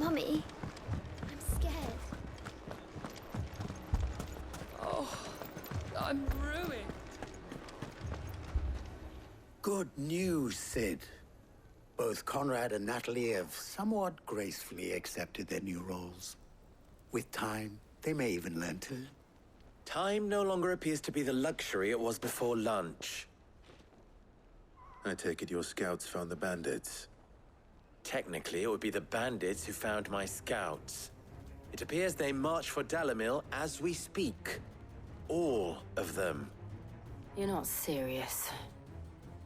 Mummy, I'm scared. Oh, I'm ruined. Good news, Sid. Both Conrad and Natalie have somewhat gracefully accepted their new roles. With time, they may even learn to. Time no longer appears to be the luxury it was before lunch. I take it your scouts found the bandits. Technically, it would be the bandits who found my scouts. It appears they march for Dalamil as we speak. All of them. You're not serious.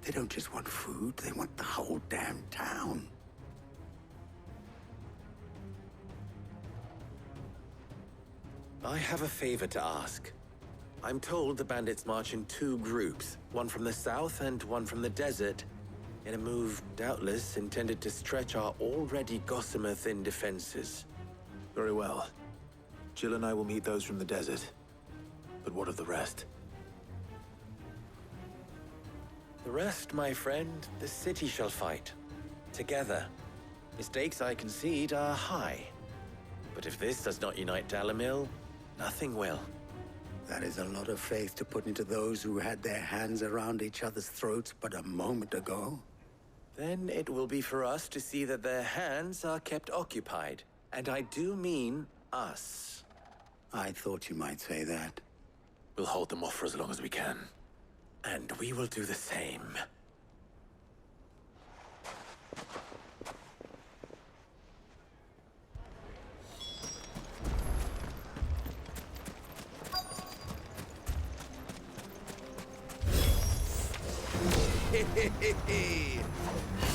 They don't just want food, they want the whole damn town. I have a favor to ask. I'm told the bandits march in two groups, one from the south and one from the desert, in a move doubtless intended to stretch our already gossamer-thin defenses. Very well. Jill and I will meet those from the desert. But what of the rest? The rest, my friend, the city shall fight. Together. The stakes, I concede, are high. But if this does not unite Dalamil, nothing will. That is a lot of faith to put into those who had their hands around each other's throats but a moment ago. Then it will be for us to see that their hands are kept occupied. And I do mean us. I thought you might say that. We'll hold them off for as long as we can. And we will do the same.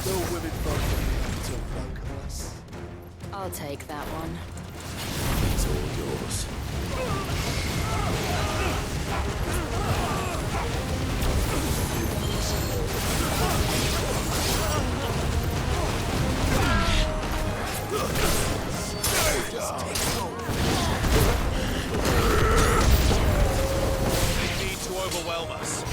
No women don't welcome us. I'll take that one. It's all yours. They need to overwhelm us.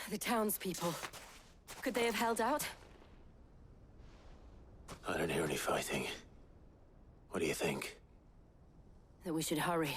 The townspeople. Could they have held out? I don't hear any fighting. What do you think? That we should hurry.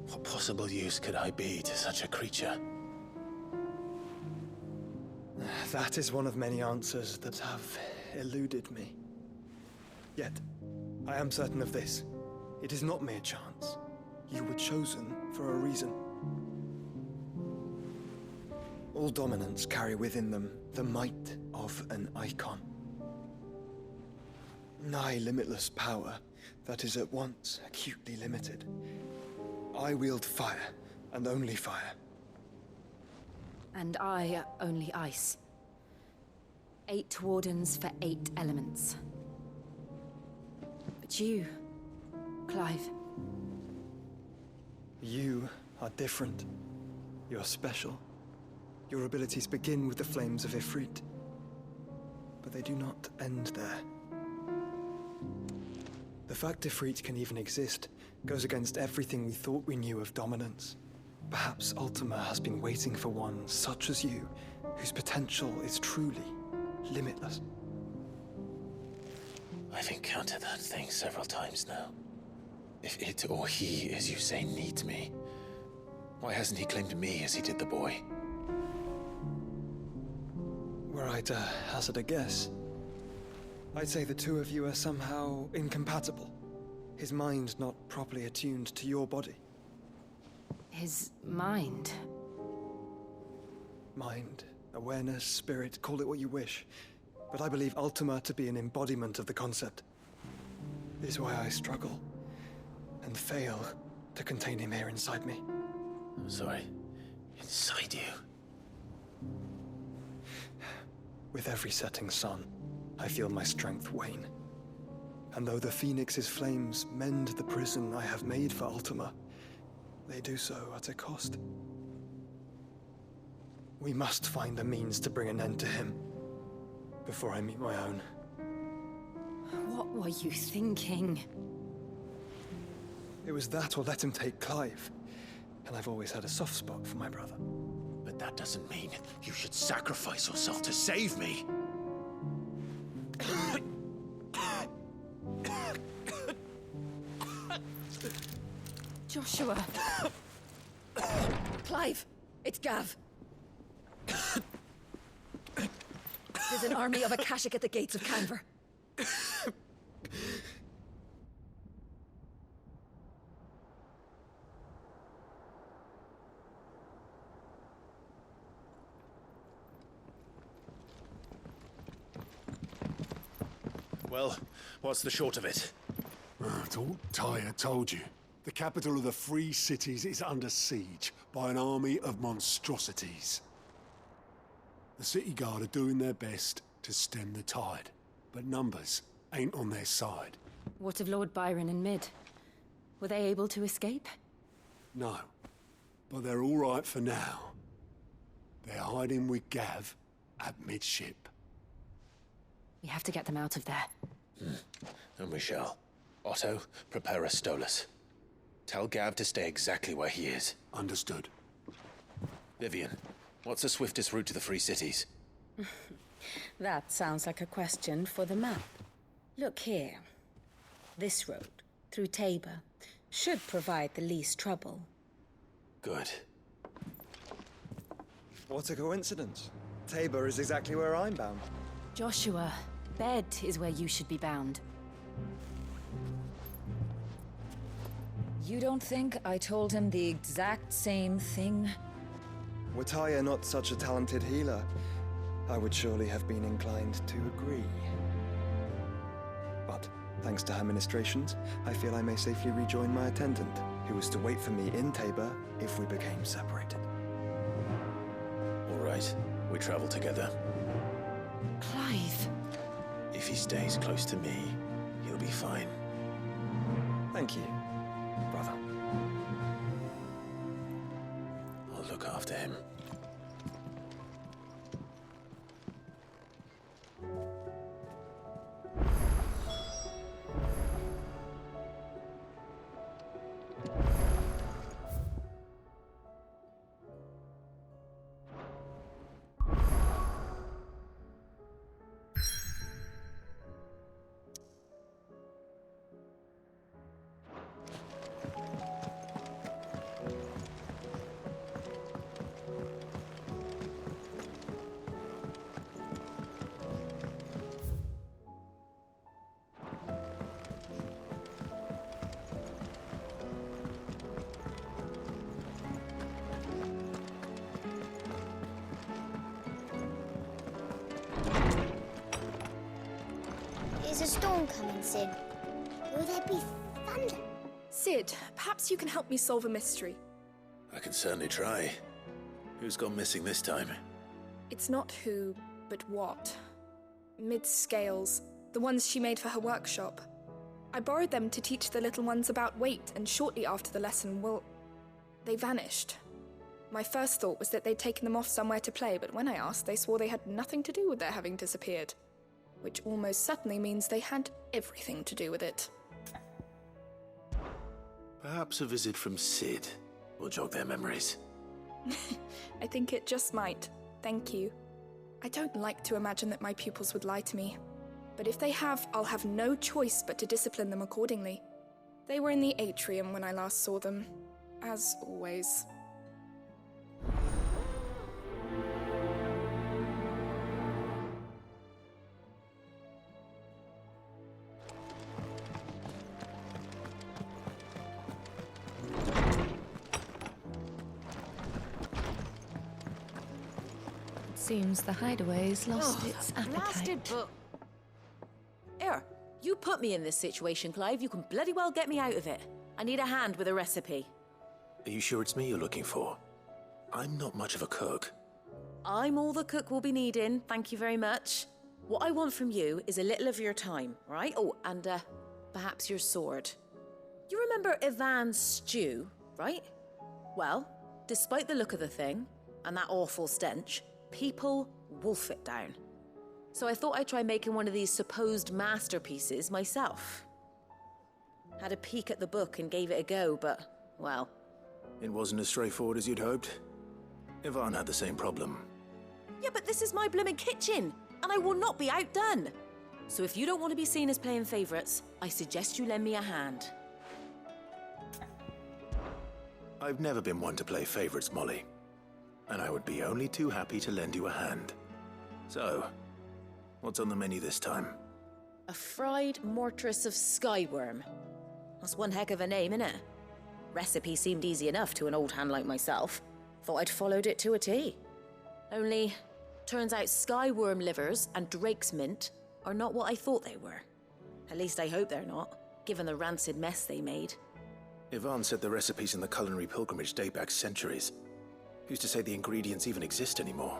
What possible use could I be to such a creature? That is one of many answers that have eluded me. Yet, I am certain of this. It is not mere chance. You were chosen for a reason. All dominants carry within them the might of an icon. Nigh limitless power that is at once acutely limited. I wield fire, and only fire. And I only ice. 8 wardens for 8 elements. But you, Clive. You are different. You're special. Your abilities begin with the flames of Ifrit. But they do not end there. The fact Ifrit can even exist goes against everything we thought we knew of dominance. Perhaps Ultima has been waiting for one such as you, whose potential is truly limitless. I've encountered that thing several times now. If it or he, as you say, needs me, why hasn't he claimed me as he did the boy? Were I to hazard a guess, I'd say the two of you are somehow incompatible. His mind not properly attuned to your body. His mind. Mind, awareness, spirit, call it what you wish. But I believe Ultima to be an embodiment of the concept. This is why I struggle and fail to contain him here inside me. I'm sorry. Inside you? With every setting sun, I feel my strength wane. And though the Phoenix's flames mend the prison I have made for Ultima, they do so at a cost. We must find a means to bring an end to him before I meet my own. What were you thinking? It was that or let him take Clive. And I've always had a soft spot for my brother. But that doesn't mean you should sacrifice yourself to save me. Joshua. Clive, it's Gav. There's an army of Akashic at the gates of Canver. Well, what's the short of it? It's all Tyre told you. The capital of the Free Cities is under siege by an army of monstrosities. The city guard are doing their best to stem the tide, but numbers ain't on their side. What of Lord Byron and Mid? Were they able to escape? No, but they're all right for now. They're hiding with Gav at midship. We have to get them out of there. And we shall. Otto, prepare a Stolas. Tell Gav to stay exactly where he is. Understood. Vivian, what's the swiftest route to the Free Cities? That sounds like a question for the map. Look here. This road, through Tabor, should provide the least trouble. Good. What a coincidence. Tabor is exactly where I'm bound. Joshua, bed is where you should be bound. You don't think I told him the exact same thing? Were Tyre not such a talented healer, I would surely have been inclined to agree. But, thanks to her ministrations, I feel I may safely rejoin my attendant, who was to wait for me in Tabor if we became separated. All right, we travel together. Clive. If he stays close to me, he'll be fine. Thank you, brother. I'll look after him. There's a storm coming, Sid. Will there be thunder? Sid, perhaps you can help me solve a mystery. I can certainly try. Who's gone missing this time? It's not who, but what. Mid's scales, the ones she made for her workshop. I borrowed them to teach the little ones about weight, and shortly after the lesson, well, they vanished. My first thought was that they'd taken them off somewhere to play, but when I asked, they swore they had nothing to do with their having disappeared. Which almost certainly means they had everything to do with it. Perhaps a visit from Sid will jog their memories. I think it just might. Thank you. I don't like to imagine that my pupils would lie to me. But if they have, I'll have no choice but to discipline them accordingly. They were in the atrium when I last saw them, as always. Seems the hideaway's lost its appetite. Blasted book. Here, you put me in this situation, Clive. You can bloody well get me out of it. I need a hand with a recipe. Are you sure it's me you're looking for? I'm not much of a cook. I'm all the cook will be needing, thank you very much. What I want from you is a little of your time, right? Oh, and perhaps your sword. You remember Ivan's stew, right? Well, despite the look of the thing, and that awful stench, people wolf it down. So I thought I'd try making one of these supposed masterpieces myself. Had a peek at the book and gave it a go, but, well... It wasn't as straightforward as you'd hoped. Ivan had the same problem. Yeah, but this is my blooming kitchen, and I will not be outdone. So if you don't want to be seen as playing favourites, I suggest you lend me a hand. I've never been one to play favourites, Molly. And I would be only too happy to lend you a hand. So, what's on the menu this time? A fried mortress of skyworm. That's one heck of a name, innit? Recipe seemed easy enough to an old hand like myself. Thought I'd followed it to a T. Only, turns out skyworm livers and drake's mint are not what I thought they were. At least I hope they're not, given the rancid mess they made. Ivan said the recipes in the culinary pilgrimage date back centuries. Who's to say the ingredients even exist anymore?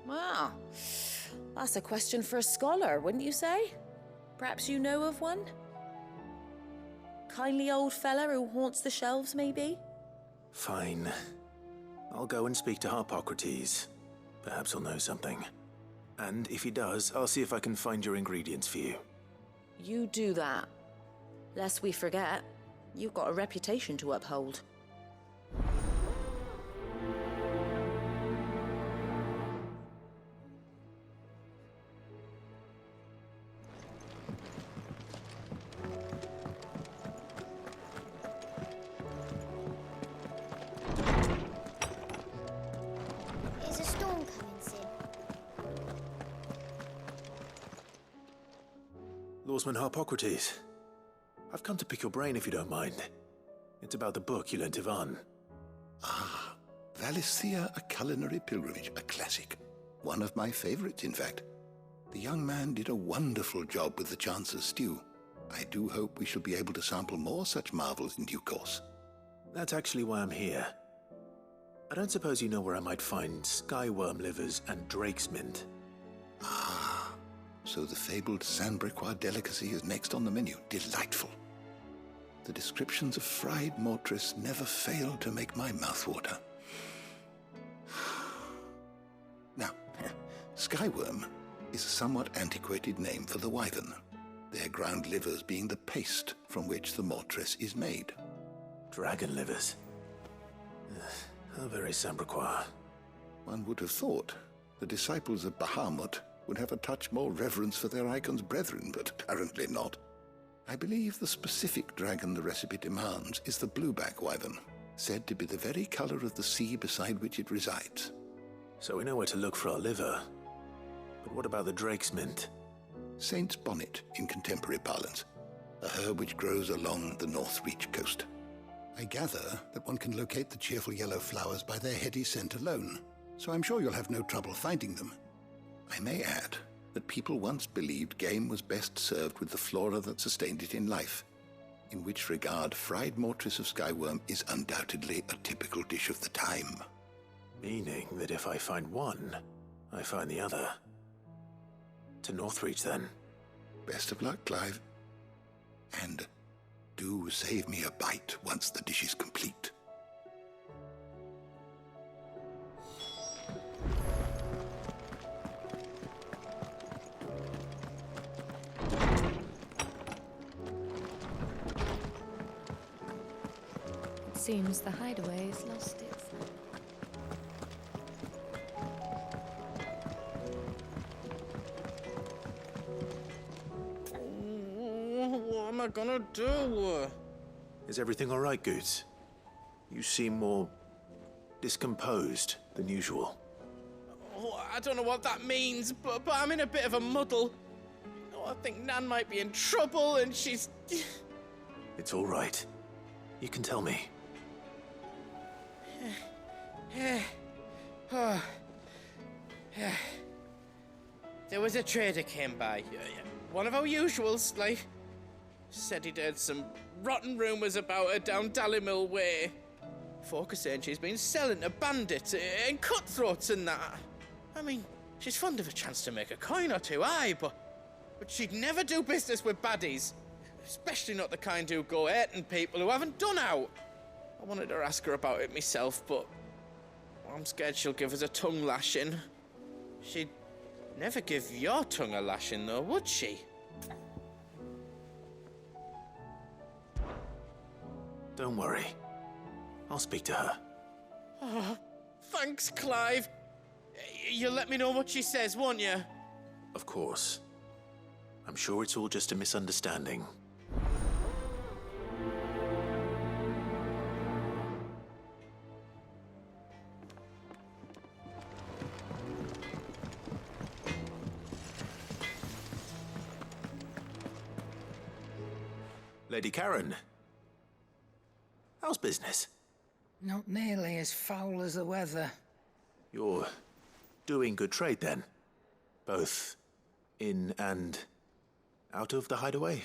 Well, that's a question for a scholar, wouldn't you say? Perhaps you know of one? Kindly old fella who haunts the shelves, maybe? Fine. I'll go and speak to Harpocrates. Perhaps he'll know something. And if he does, I'll see if I can find your ingredients for you. You do that. Lest we forget, you've got a reputation to uphold. There's a storm coming, Sid. Lawsman Harpocrates. I've come to pick your brain if you don't mind. It's about the book you lent Ivan. Ah, Valisthea, A Culinary Pilgrimage, a classic. One of my favorites, in fact. The young man did a wonderful job with the Chance's stew. I do hope we shall be able to sample more such marvels in due course. That's actually why I'm here. I don't suppose you know where I might find skyworm livers and drake's mint. Ah, so the fabled Sandbrequois delicacy is next on the menu. Delightful. The descriptions of fried mortress never fail to make my mouth water. Now, skyworm is a somewhat antiquated name for the wyvern, their ground livers being the paste from which the mortress is made. Dragon livers. How very Sandbrequois. One would have thought the disciples of Bahamut would have a touch more reverence for their icon's brethren, but apparently not. I believe the specific dragon the recipe demands is the blueback wyvern, said to be the very color of the sea beside which it resides. So we know where to look for our liver. But what about the drake's mint? Saint's bonnet in contemporary parlance, a herb which grows along the North Reach coast. I gather that one can locate the cheerful yellow flowers by their heady scent alone, so I'm sure you'll have no trouble finding them. I may add that people once believed game was best served with the flora that sustained it in life, in which regard fried mortress of skyworm is undoubtedly a typical dish of the time. Meaning that if I find one, I find the other. To Northreach, then. Best of luck, Clive. And do save me a bite once the dish is complete. It seems the hideaway has lost its... What am I gonna do? Is everything all right, Goots? You seem more discomposed than usual. Oh, I don't know what that means, but I'm in a bit of a muddle. Oh, I think Nan might be in trouble, and she's... It's all right. You can tell me. There was a trader came by. One of our usuals, like... Said he'd heard some rotten rumours about her down Dalimil Way. Folk are saying she's been selling to bandits and cutthroats and that. I mean, she's fond of a chance to make a coin or two, aye, but she'd never do business with baddies. Especially not the kind who go hurting people who haven't done out. I wanted to ask her about it myself, but I'm scared she'll give us a tongue lashing. She'd never give your tongue a lashing, though, would she? Don't worry. I'll speak to her. Oh, thanks, Clive. You'll let me know what she says, won't you? Of course. I'm sure it's all just a misunderstanding. Lady Karen. How's business? Not nearly as foul as the weather. You're doing good trade, then? Both in and out of the hideaway?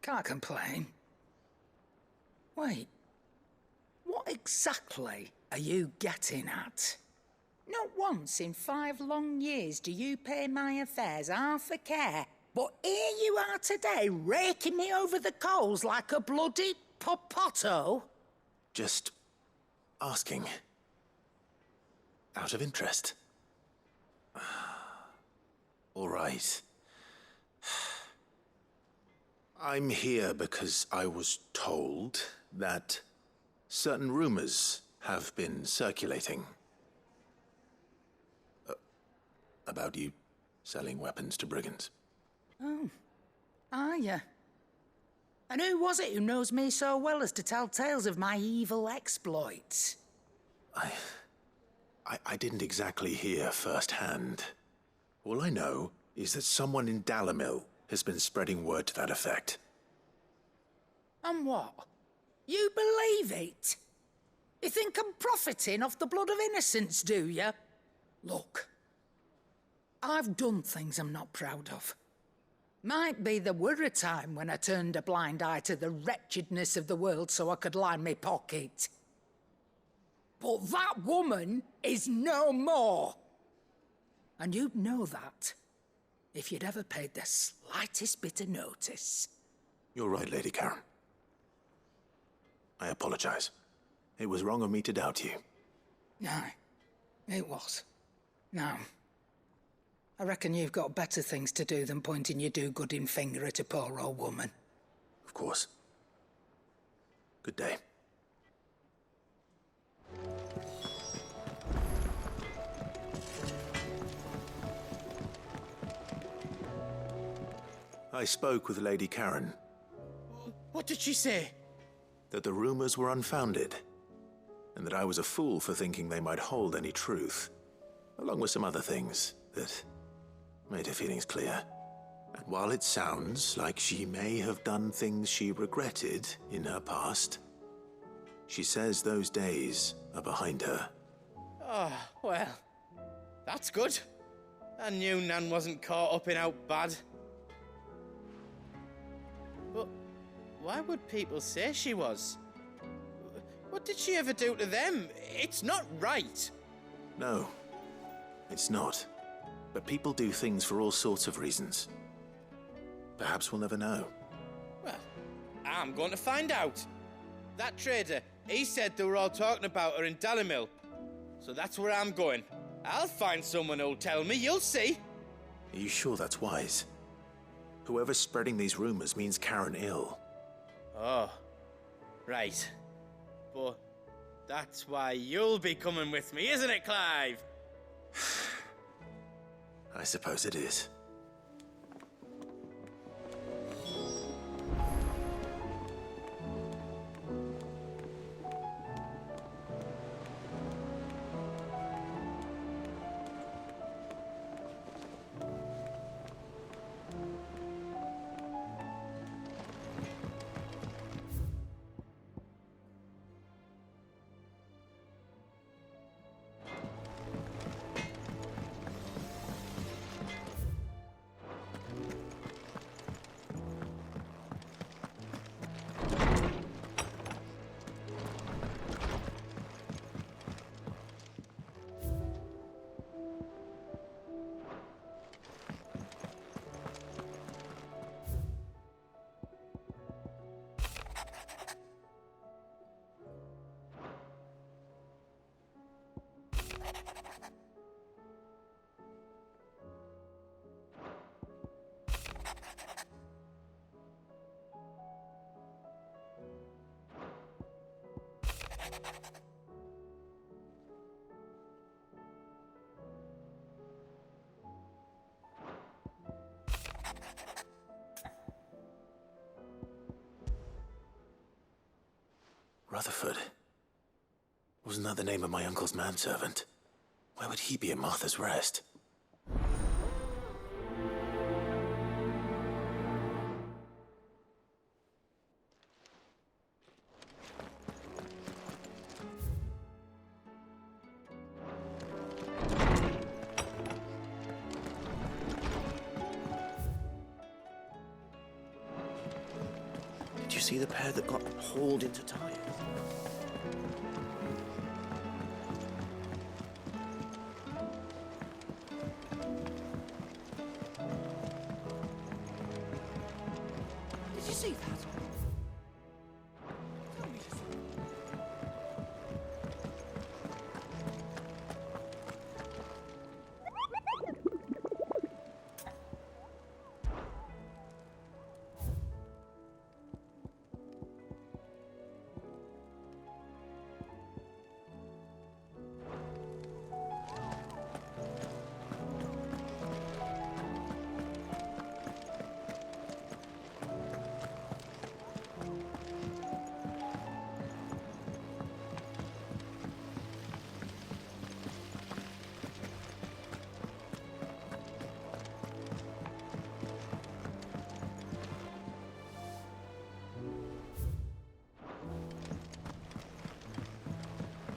Can't complain. Wait. What exactly are you getting at? Not once in 5 long years do you pay my affairs half a care, but here you are today, raking me over the coals like a bloody popoto? Just asking. Out of interest. All right. I'm here because I was told that certain rumors have been circulating. About you selling weapons to brigands. Oh, are you? And who was it who knows me so well as to tell tales of my evil exploits? I didn't exactly hear firsthand. All I know is that someone in Dalimil has been spreading word to that effect. And what? You believe it? You think I'm profiting off the blood of innocents, do you? Look, I've done things I'm not proud of. Might be there were a time when I turned a blind eye to the wretchedness of the world so I could line my pocket. But that woman is no more. And you'd know that if you'd ever paid the slightest bit of notice. You're right, Lady Karen. I apologize. It was wrong of me to doubt you. Aye, it was. Now, I reckon you've got better things to do than pointing your do-gooding finger at a poor old woman. Of course. Good day. I spoke with Lady Karen. What did she say? That the rumors were unfounded, and that I was a fool for thinking they might hold any truth, along with some other things that made her feelings clear. And while it sounds like she may have done things she regretted in her past, she says those days are behind her. Oh, well, that's good. I knew Nan wasn't caught up in out bad. But why would people say she was? What did she ever do to them? It's not right. No, it's not. But people do things for all sorts of reasons. Perhaps we'll never know. Well, I'm going to find out. That trader, he said they were all talking about her in Dalimil. So that's where I'm going. I'll find someone who'll tell me, you'll see. Are you sure that's wise? Whoever's spreading these rumors means Karen ill. Oh, right. But that's why you'll be coming with me, isn't it, Clive? I suppose it is. Rutherford. Wasn't that the name of my uncle's manservant? Where would he be at Martha's Rest? Did you see the pair that got hauled into time? Did you see that? Tell me this.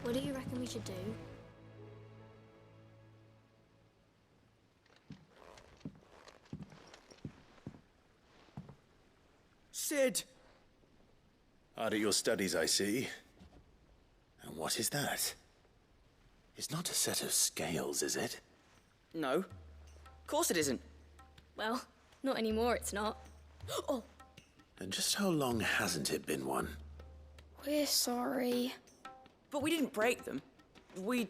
What do you reckon we should do? Sid! Hard at your studies, I see. And what is that? It's not a set of scales, is it? No. Of course it isn't. Well, not anymore, it's not. Oh! And just how long hasn't it been one? We're sorry. But we didn't break them. We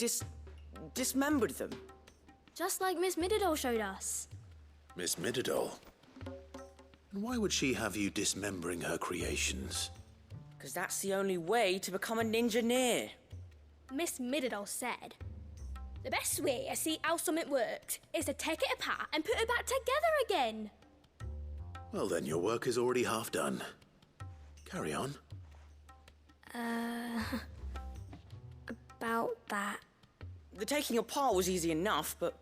dismembered them. Just like Miss Mididol showed us. Miss Mididol? And why would she have you dismembering her creations? Because that's the only way to become a ninja-neer. Miss Mididol said, the best way to see how something works is to take it apart and put it back together again. Well, then your work is already half done. Carry on. About that. The taking apart was easy enough, but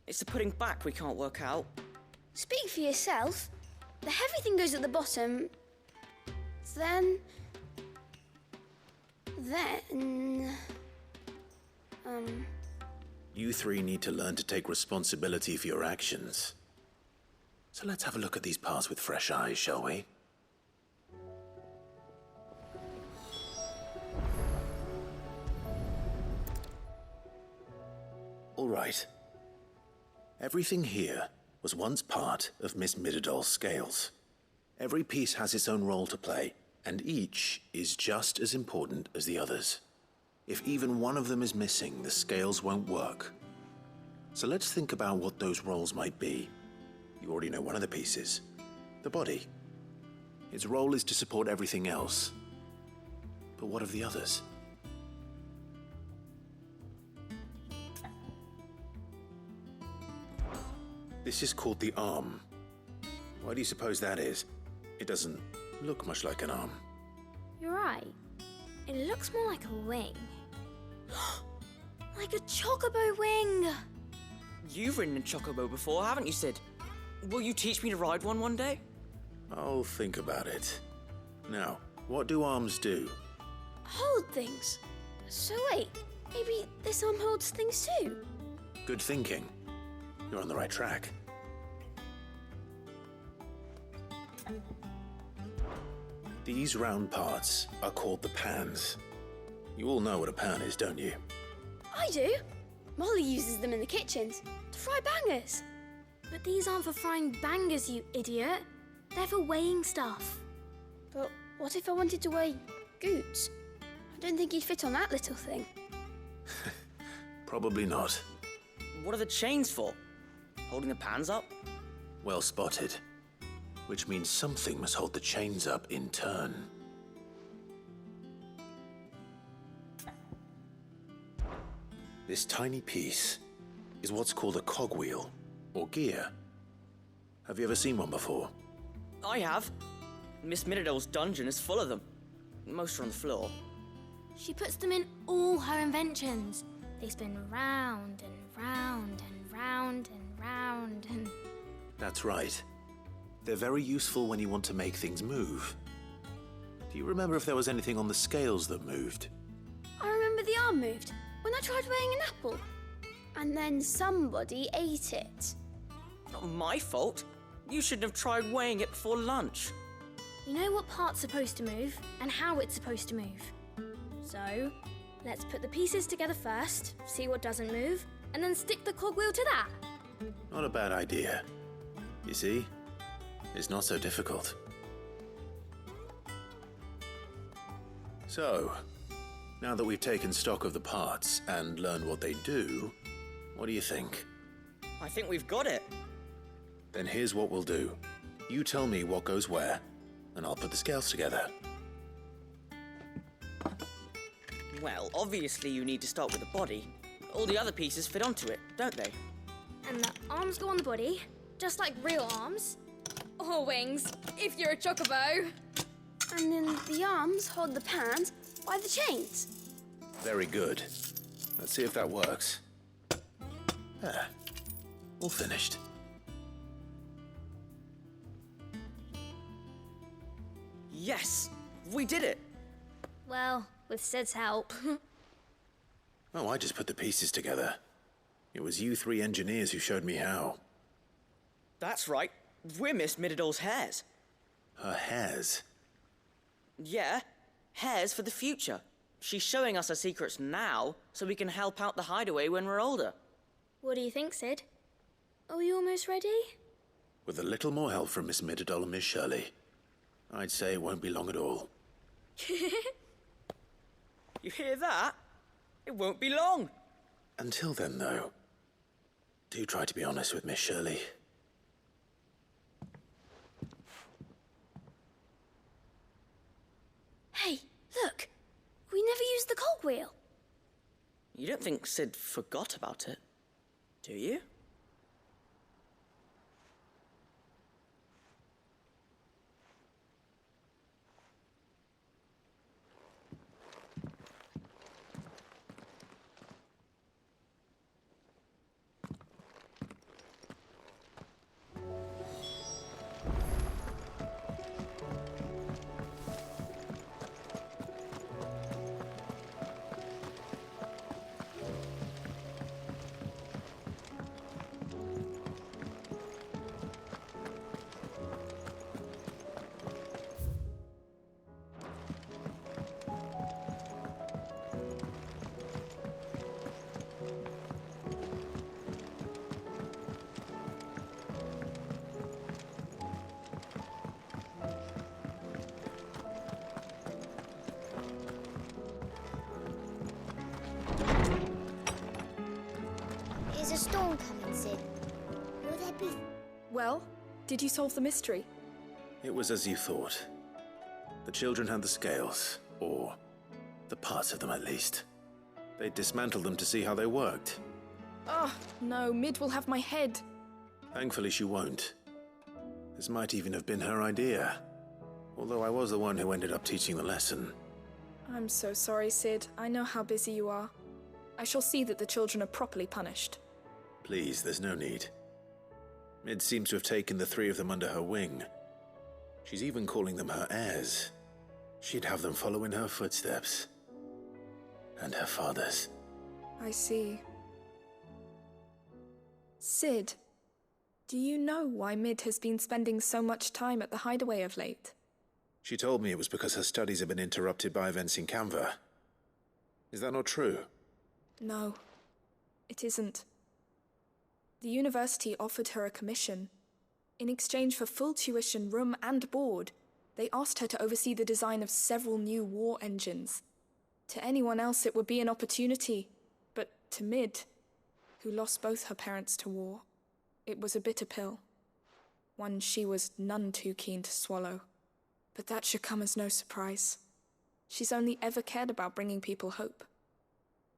it's the putting back we can't work out. Speak for yourself. The heavy thing goes at the bottom. Then... You three need to learn to take responsibility for your actions. So let's have a look at these parts with fresh eyes, shall we? All right. Everything here was once part of Miss Midadol's scales. Every piece has its own role to play, and each is just as important as the others. If even one of them is missing, the scales won't work. So let's think about what those roles might be. You already know one of the pieces, the body. Its role is to support everything else. But what of the others? This is called the arm. Why do you suppose that is? It doesn't look much like an arm. You're right. It looks more like a wing. Like a chocobo wing! You've ridden a chocobo before, haven't you, Sid? Will you teach me to ride one day? I'll think about it. Now, what do arms do? Hold things. So wait, maybe this arm holds things too? Good thinking. You're on the right track. These round parts are called the pans. You all know what a pan is, don't you? I do. Molly uses them in the kitchens to fry bangers. But these aren't for frying bangers, you idiot. They're for weighing stuff. But what if I wanted to weigh Goots? I don't think he'd fit on that little thing. Probably not. What are the chains for? Holding the pans up? Well spotted. Which means something must hold the chains up in turn. This tiny piece is what's called a cogwheel, or gear. Have you ever seen one before? I have. Miss Midadol's dungeon is full of them. Most are on the floor. She puts them in all her inventions. They spin round and round and round and round and... That's right. They're very useful when you want to make things move. Do you remember if there was anything on the scales that moved? I remember the arm moved when I tried weighing an apple. And then somebody ate it. Not my fault. You shouldn't have tried weighing it before lunch. You know what part's supposed to move and how it's supposed to move. So, let's put the pieces together first, see what doesn't move, and then stick the cogwheel to that. Not a bad idea. You see? It's not so difficult. So, now that we've taken stock of the parts and learned what they do, what do you think? I think we've got it. Then here's what we'll do. You tell me what goes where, and I'll put the scales together. Well, obviously you need to start with the body. All the other pieces fit onto it, don't they? And the arms go on the body, just like real arms. Or wings, if you're a chocobo. And then the arms hold the pans by the chains. Very good. Let's see if that works. There. All finished. Yes! We did it! Well, with Sid's help. Oh, I just put the pieces together. It was you three engineers who showed me how. That's right. We're Miss Midadol's hairs. Her hairs? Yeah, hairs for the future. She's showing us her secrets now, so we can help out the hideaway when we're older. What do you think, Sid? Are we almost ready? With a little more help from Miss Midadol and Miss Shirley, I'd say it won't be long at all. You hear that? It won't be long. Until then, though, do try to be honest with Miss Shirley. Hey, look! We never used the cogwheel. You don't think Sid forgot about it, do you? dawn coming, Sid? Will there be... Well, did you solve the mystery? It was as you thought. The children had the scales, or the parts of them at least. They dismantled them to see how they worked. Oh, no, Mid will have my head. Thankfully she won't. This might even have been her idea. Although I was the one who ended up teaching the lesson. I'm so sorry, Sid. I know how busy you are. I shall see that the children are properly punished. Please, there's no need. Mid seems to have taken the three of them under her wing. She's even calling them her heirs. She'd have them follow in her footsteps. And her father's. I see. Sid, do you know why Mid has been spending so much time at the hideaway of late? She told me it was because her studies have been interrupted by events in Canva. Is that not true? No, it isn't. The university offered her a commission. In exchange for full tuition, room and board, they asked her to oversee the design of several new war engines. To anyone else it would be an opportunity, but to Mid, who lost both her parents to war, it was a bitter pill. One she was none too keen to swallow. But that should come as no surprise. She's only ever cared about bringing people hope.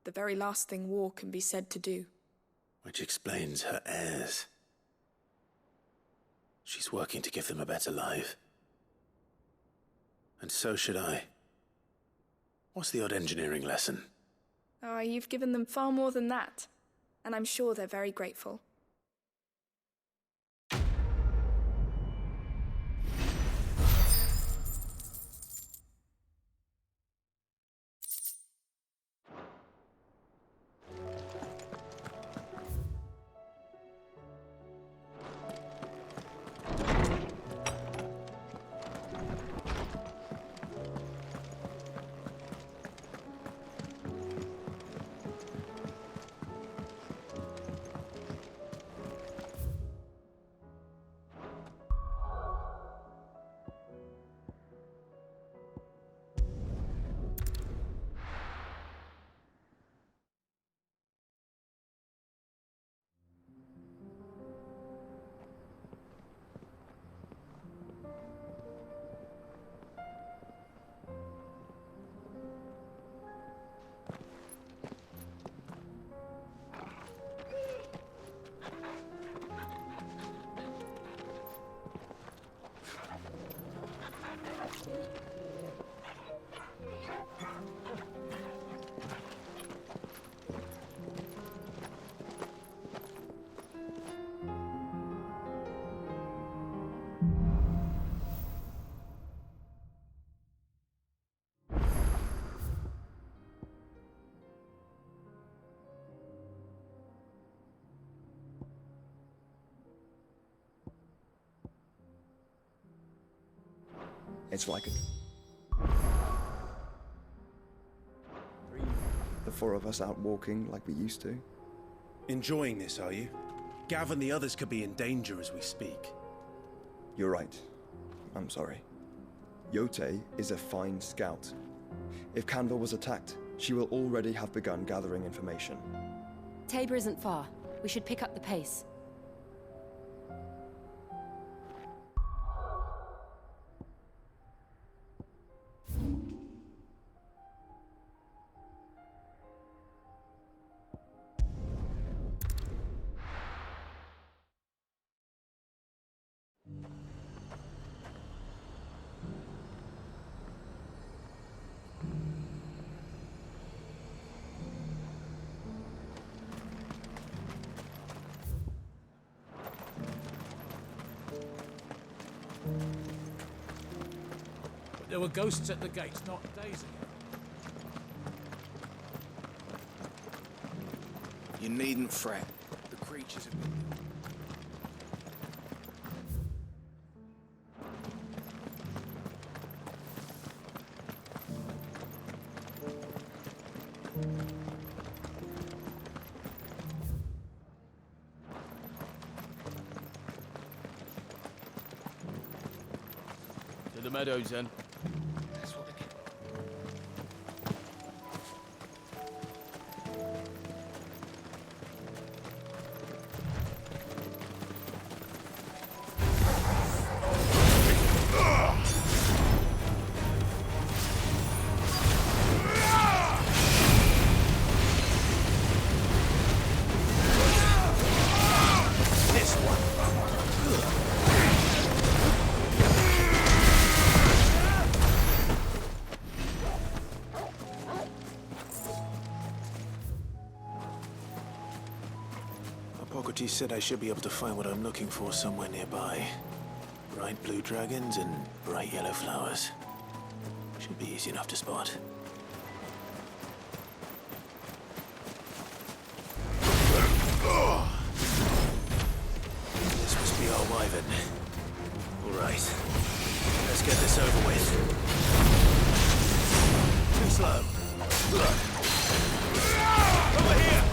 The very last thing war can be said to do. Which explains her heirs. She's working to give them a better life. And so should I. What's the odd engineering lesson? Oh, you've given them far more than that. And I'm sure they're very grateful. It's like the four of us out walking like we used to. Enjoying this, are you? Gav and the others could be in danger as we speak. You're right. I'm sorry. Yote is a fine scout. If Canva was attacked, she will already have begun gathering information. Tabor isn't far. We should pick up the pace. There were ghosts at the gates not days ago. You needn't fret. The creatures have been... To the meadows, then. Hippocrates said I should be able to find what I'm looking for somewhere nearby. Bright blue dragons and bright yellow flowers. Should be easy enough to spot. This must be our wyvern. All right. Let's get this over with. Too slow. Over here!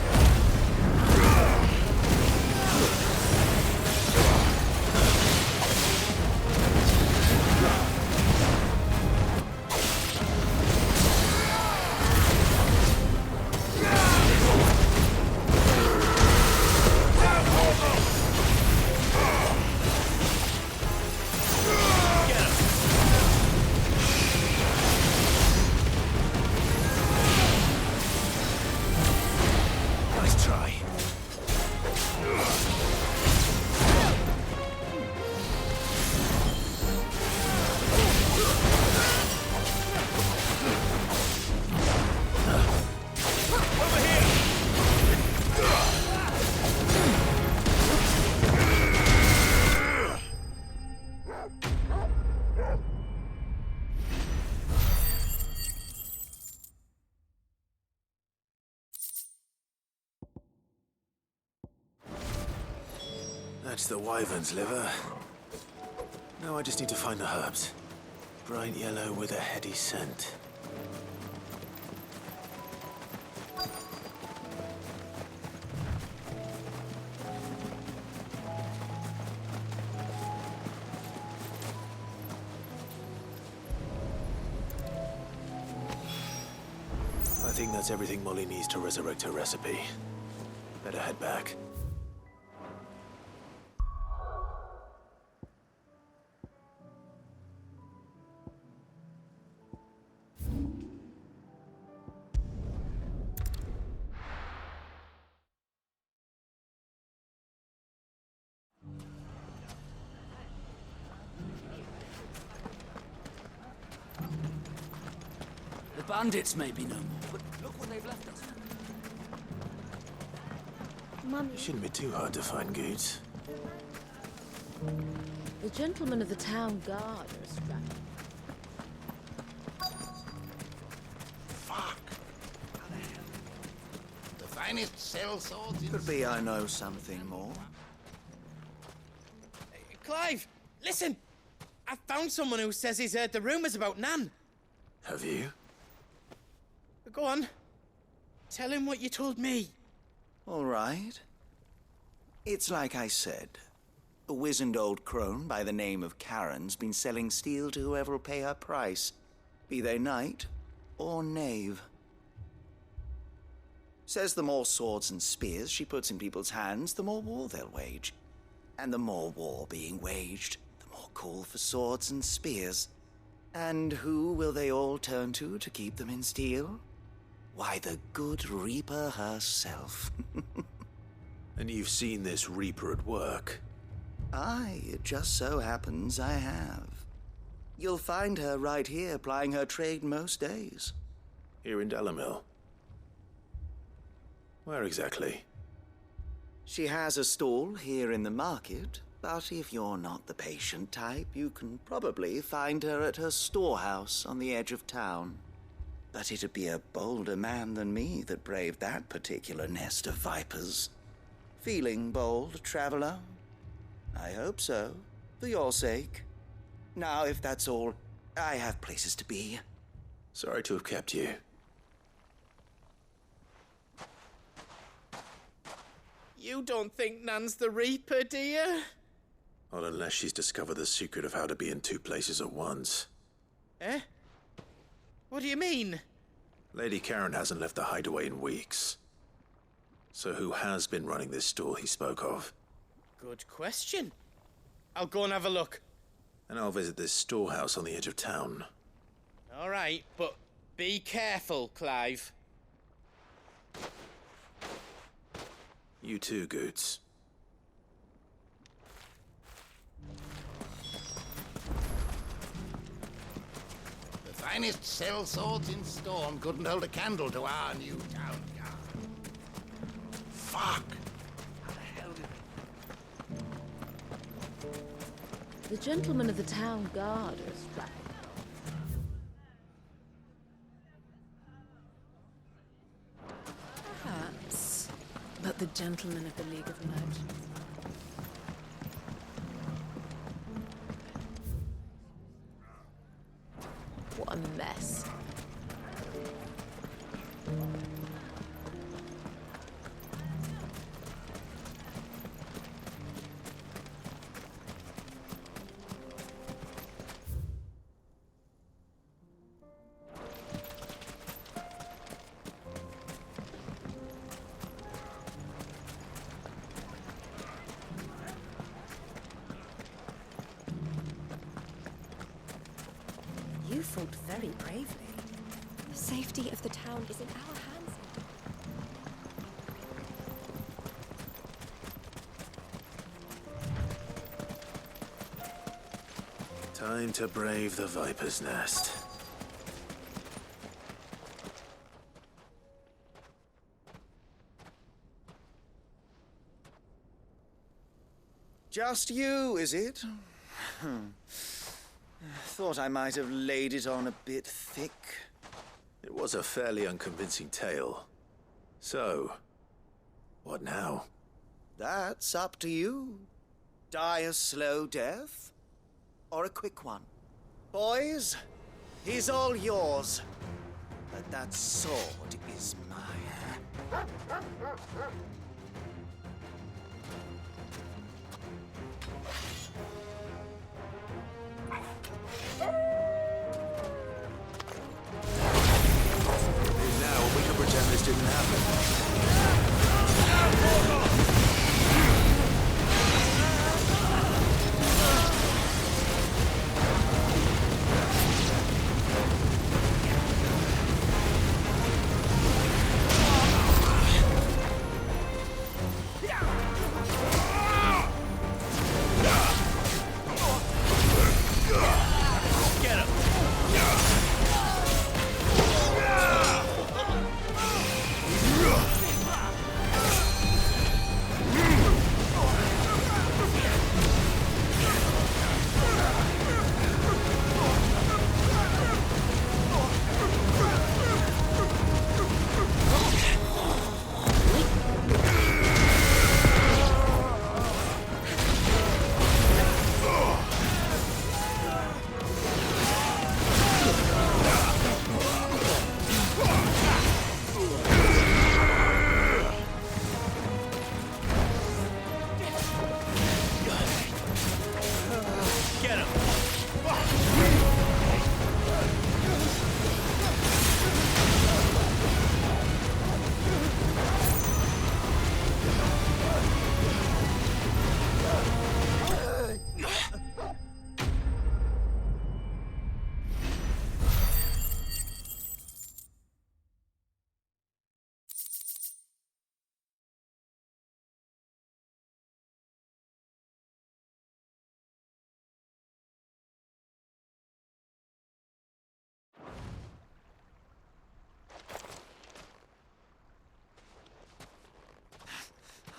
That's the wyvern's liver. Now I just need to find the herbs. Bright yellow with a heady scent. I think that's everything Molly needs to resurrect her recipe. Better head back. The bandits may be no more, but look what they've left us. Mummy. It shouldn't be too hard to find goods. The gentlemen of the town guard are strapped. Fuck! The finest sell swords in... Could be I know something more. Clive, listen! I found someone who says he's heard the rumors about Nan. Have you? Go on. Tell him what you told me. All right. It's like I said. A wizened old crone by the name of Karen's been selling steel to whoever will pay her price, be they knight or knave. Says the more swords and spears she puts in people's hands, the more war they'll wage. And the more war being waged, the more call for swords and spears. And who will they all turn to keep them in steel? Why, the good Reaper herself. And you've seen this Reaper at work? Aye, it just so happens I have. You'll find her right here plying her trade most days. Here in Delamil? Where exactly? She has a stall here in the market, but if you're not the patient type, you can probably find her at her storehouse on the edge of town. But it'd be a bolder man than me that braved that particular nest of vipers. Feeling bold, traveler? I hope so, for your sake. Now, if that's all, I have places to be. Sorry to have kept you. You don't think Nan's the Reaper, do you? Not unless she's discovered the secret of how to be in two places at once. Eh? What do you mean? Lady Karen hasn't left the hideaway in weeks. So who has been running this stall he spoke of? Good question. I'll go and have a look. And I'll visit this storehouse on the edge of town. All right, but be careful, Clive. You too, Goots. The finest sell swords in Storm couldn't hold a candle to our new town guard. Fuck! How the hell did The gentlemen of the town guard are strapped. Perhaps. But the gentlemen of the League of Merchants. What a mess. You fought very bravely. The safety of the town is in our hands. Time to brave the Viper's Nest. Just you, is it? Thought I might have laid it on a bit thick. It was a fairly unconvincing tale. So, what now? That's up to you. Die a slow death, or a quick one. Boys, he's all yours. But that sword is mine. Now we can pretend this didn't happen.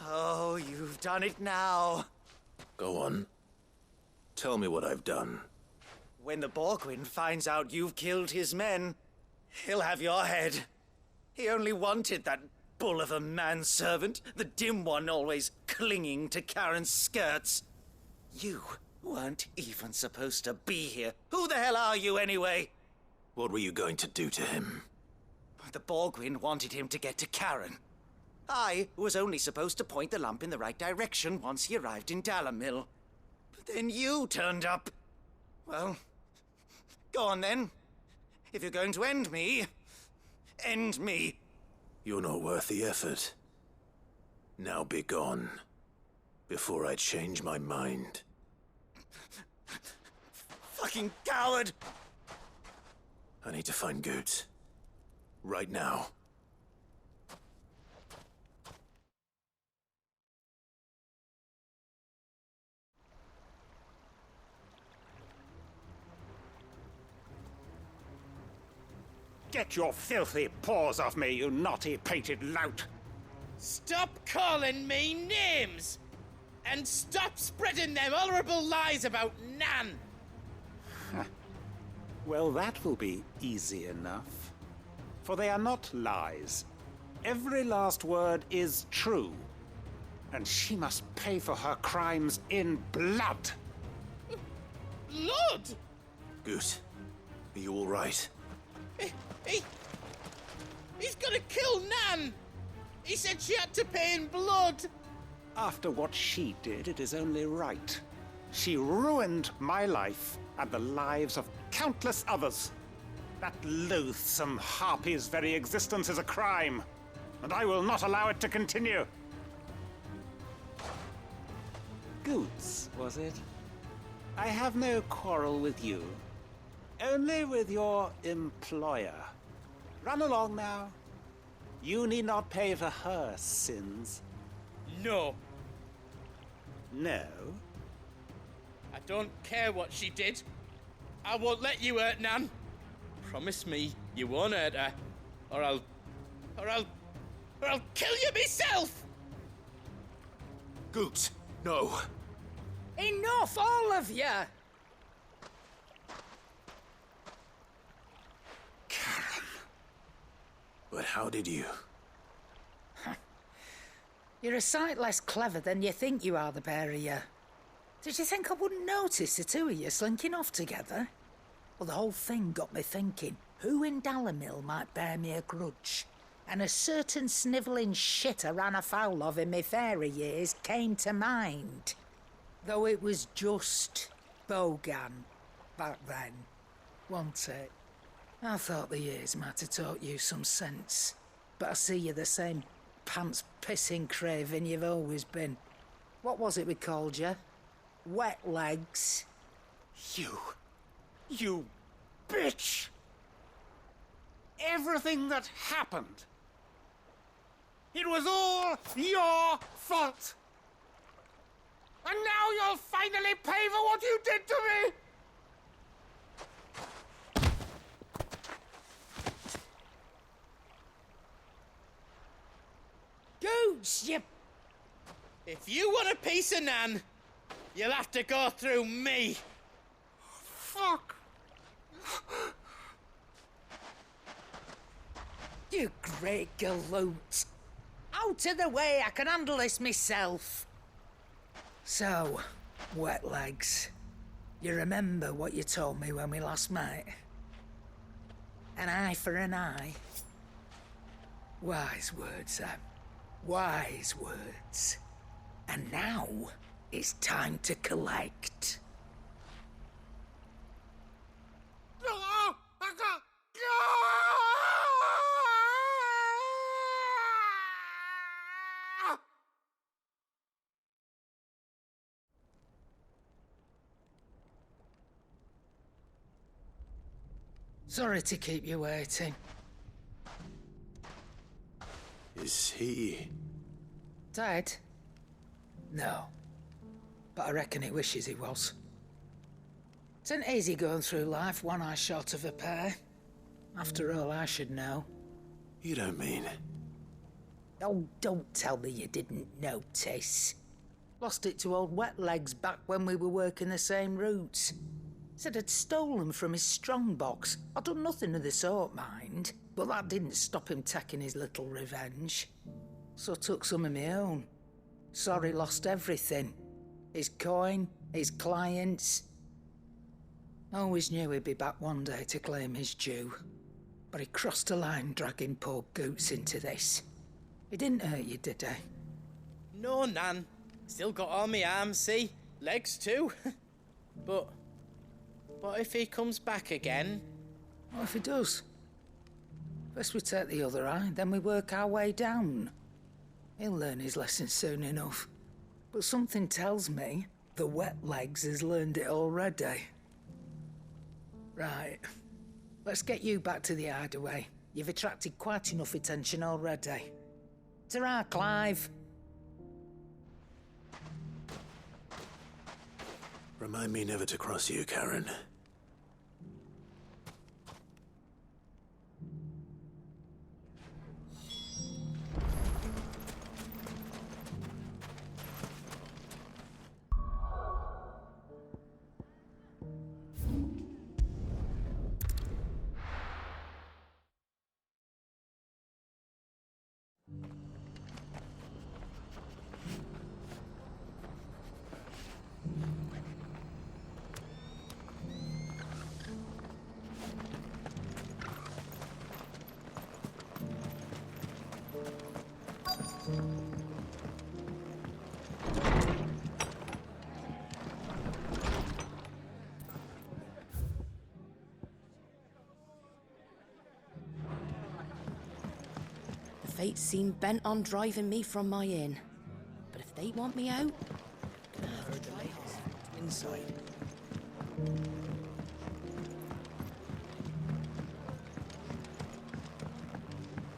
Oh, you've done it now. Go on. Tell me what I've done. When the Borgwyn finds out you've killed his men, he'll have your head. He only wanted that bull of a manservant, the dim one always clinging to Karen's skirts. You weren't even supposed to be here. Who the hell are you, anyway? What were you going to do to him? The Borgwyn wanted him to get to Karen. I was only supposed to point the lamp in the right direction once he arrived in Dalamil. But then you turned up. Well, go on then. If you're going to end me, end me. You're not worth the effort. Now be gone, before I change my mind. Fucking coward! I need to find Goots. Right now. Get your filthy paws off me, you naughty painted lout! Stop calling me names! And stop spreading them horrible lies about Nan! Well, that will be easy enough. For they are not lies. Every last word is true. And she must pay for her crimes in blood. Blood? Goose, are you all right? He's gonna kill Nan! He said she had to pay in blood! After what she did, it is only right. She ruined my life and the lives of countless others. That loathsome harpy's very existence is a crime, and I will not allow it to continue. Goots, was it? I have no quarrel with you. Only with your employer. Run along now. You need not pay for her sins. No. No? I don't care what she did. I won't let you hurt Nan. Promise me you won't hurt her, or I'll kill you myself! Goots, no. Enough, all of you! Karen. But how did you? You're a sight less clever than you think you are, the pair of you. Did you think I wouldn't notice the two of you slinking off together? Well, the whole thing got me thinking, who in Dalimil might bear me a grudge? And a certain snivelling shit I ran afoul of in my fairy years came to mind. Though it was just Bogan back then, wasn't it? I thought the years might have taught you some sense, but I see you're the same pants-pissing craven you've always been. What was it we called you? Wet legs? You bitch! Everything that happened, it was all your fault! And now you'll finally pay for what you did to me! Goots, you... If you want a piece of Nan, you'll have to go through me. Fuck! You great galoot. Out of the way, I can handle this myself. So, wet legs, you remember what you told me when we last met? An eye for an eye. Wise words, Sam. Wise words. And now, it's time to collect. Sorry to keep you waiting. Is he... Dead? No. But I reckon he wishes he was. It isn't easy going through life one eye short of a pair. After all, I should know. You don't mean... Oh, don't tell me you didn't notice. Lost it to old Wet Legs back when we were working the same routes. Said I'd stolen from his strongbox. I'd done nothing of the sort, mind. But that didn't stop him taking his little revenge. So I took some of my own. Sorry, lost everything. His coin, his clients. Always knew he'd be back one day to claim his due. But he crossed a line dragging poor Goots into this. He didn't hurt you, did he? No, Nan. Still got all my arms, see? Legs too. But what if he comes back again? What if he does? First we take the other eye, then we work our way down. He'll learn his lesson soon enough. But something tells me the Wet Legs has learned it already. Right. Let's get you back to the hideaway. You've attracted quite enough attention already. Ta-ra, Clive. Remind me never to cross you, Karen. Fate seem bent on driving me from my inn. But if they want me out, gonna have to try inside.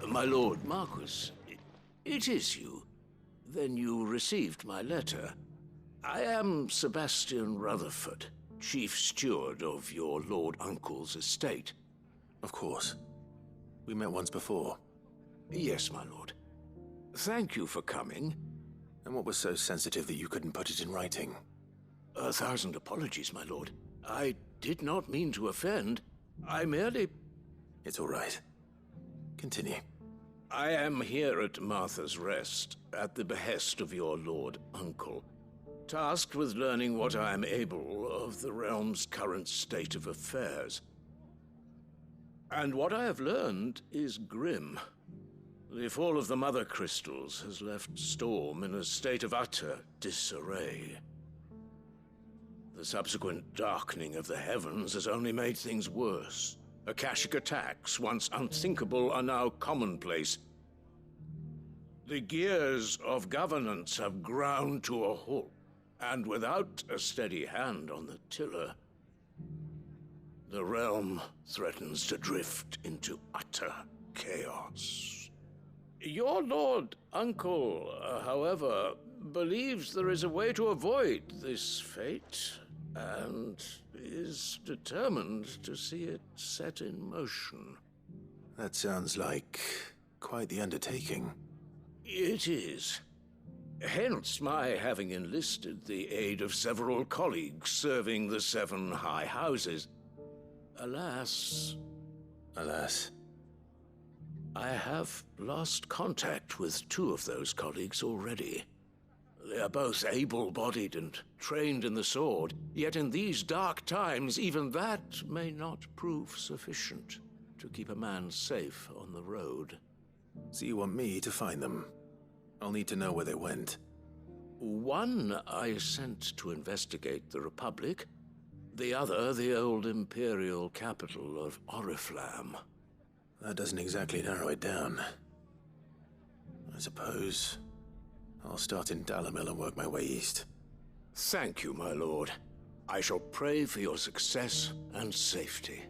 My Lord Marquis, it is you. Then you received my letter. I am Sebastian Rutherford, Chief Steward of your Lord Uncle's estate. Of course. We met once before. Yes, my lord. Thank you for coming. And what was so sensitive that you couldn't put it in writing? 1,000 apologies, my lord. I did not mean to offend. I merely... It's all right. Continue. I am here at Martha's Rest, at the behest of your Lord Uncle, tasked with learning what I am able of the realm's current state of affairs. And what I have learned is grim. The fall of the Mother Crystals has left Storm in a state of utter disarray. The subsequent darkening of the heavens has only made things worse. Akashic attacks, once unthinkable, are now commonplace. The gears of governance have ground to a halt, and without a steady hand on the tiller, the realm threatens to drift into utter chaos. Your Lord Uncle, however, believes there is a way to avoid this fate, and is determined to see it set in motion. That sounds like quite the undertaking. It is. Hence my having enlisted the aid of several colleagues serving the 7 high houses. Alas... Alas? I have lost contact with 2 of those colleagues already. They are both able-bodied and trained in the sword, yet in these dark times, even that may not prove sufficient to keep a man safe on the road. So you want me to find them? I'll need to know where they went. One I sent to investigate the Republic, the other the old Imperial capital of Oriflamme. That doesn't exactly narrow it down. I suppose I'll start in Dalimil and work my way east. Thank you, my lord. I shall pray for your success and safety.